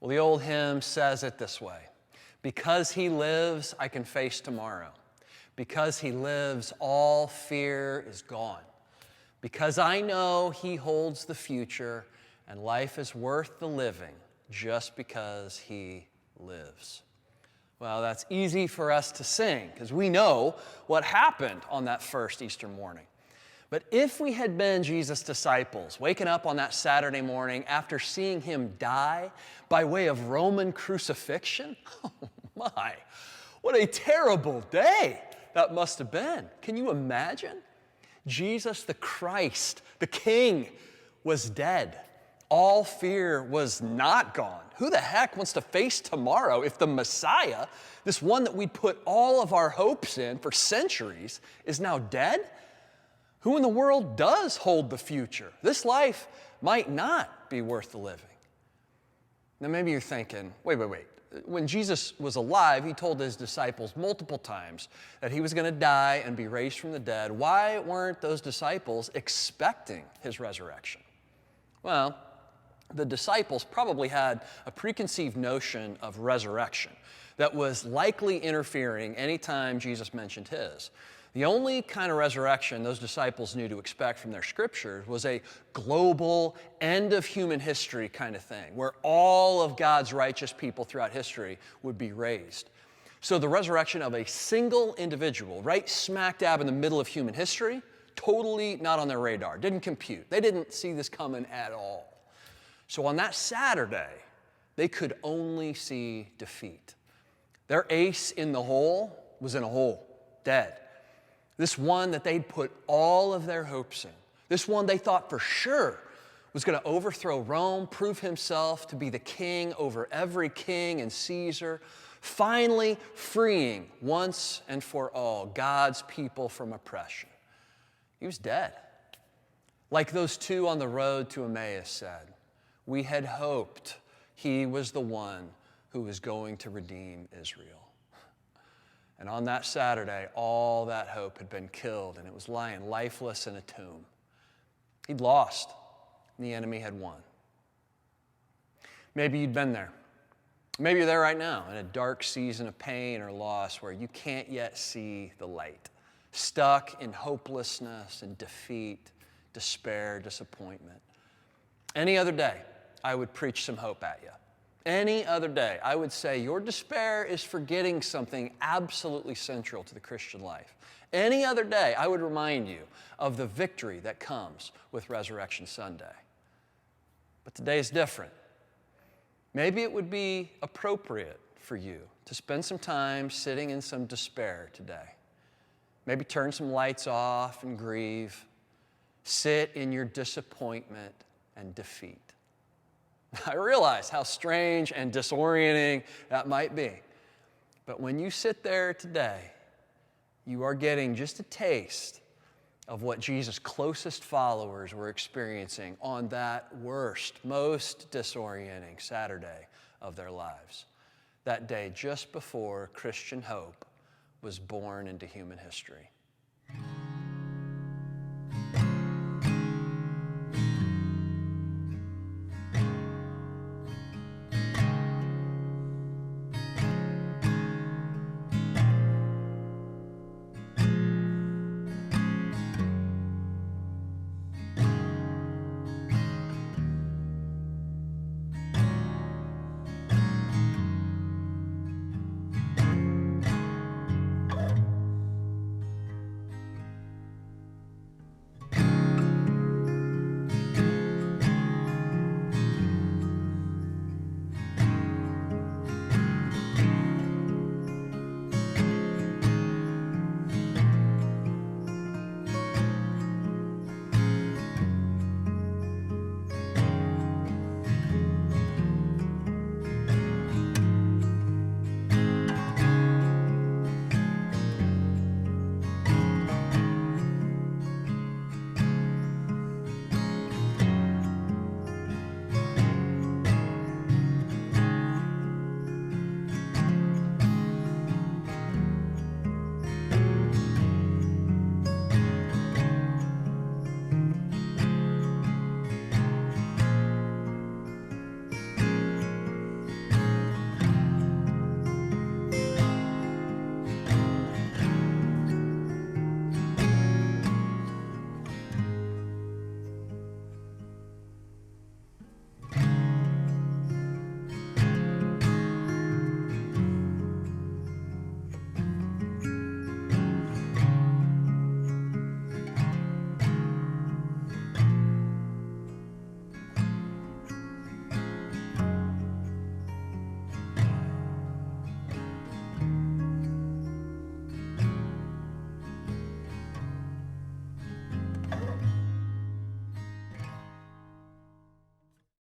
Well, the old hymn says it this way: because he lives, I can face tomorrow. Because he lives, all fear is gone. Because I know he holds the future, and life is worth the living just because he lives. Well, that's easy for us to sing because we know what happened on that first Easter morning. But if we had been Jesus' disciples, waking up on that Saturday morning after seeing him die by way of Roman crucifixion, oh my, what a terrible day that must have been. Can you imagine? Jesus the Christ, the King, was dead. All fear was not gone. Who the heck wants to face tomorrow if the Messiah, this one that we'd put all of our hopes in for centuries, is now dead? Who in the world does hold the future? This life might not be worth the living. Now maybe you're thinking, wait. When Jesus was alive, he told his disciples multiple times that he was going to die and be raised from the dead. Why weren't those disciples expecting his resurrection? Well, the disciples probably had a preconceived notion of resurrection that was likely interfering anytime Jesus mentioned his. The only kind of resurrection those disciples knew to expect from their scriptures was a global, end of human history kind of thing, where all of God's righteous people throughout history would be raised. So the resurrection of a single individual, right smack dab in the middle of human history, totally not on their radar, didn't compute. They didn't see this coming at all. So on that Saturday, they could only see defeat. Their ace in the hole was in a hole, dead. This one that they'd put all of their hopes in, this one they thought for sure was going to overthrow Rome, prove himself to be the king over every king and Caesar, finally freeing once and for all God's people from oppression. He was dead. Like those two on the road to Emmaus said, we had hoped he was the one who was going to redeem Israel. And on that Saturday, all that hope had been killed, and it was lying lifeless in a tomb. He'd lost, and the enemy had won. Maybe you'd been there. Maybe you're there right now in a dark season of pain or loss where you can't yet see the light, stuck in hopelessness and defeat, despair, disappointment. Any other day, I would preach some hope at you. Any other day, I would say your despair is forgetting something absolutely central to the Christian life. Any other day, I would remind you of the victory that comes with Resurrection Sunday. But today is different. Maybe it would be appropriate for you to spend some time sitting in some despair today. Maybe turn some lights off and grieve. Sit in your disappointment and defeat. I realize how strange and disorienting that might be. But when you sit there today, you are getting just a taste of what Jesus' closest followers were experiencing on that worst, most disorienting Saturday of their lives. That day just before Christian hope was born into human history.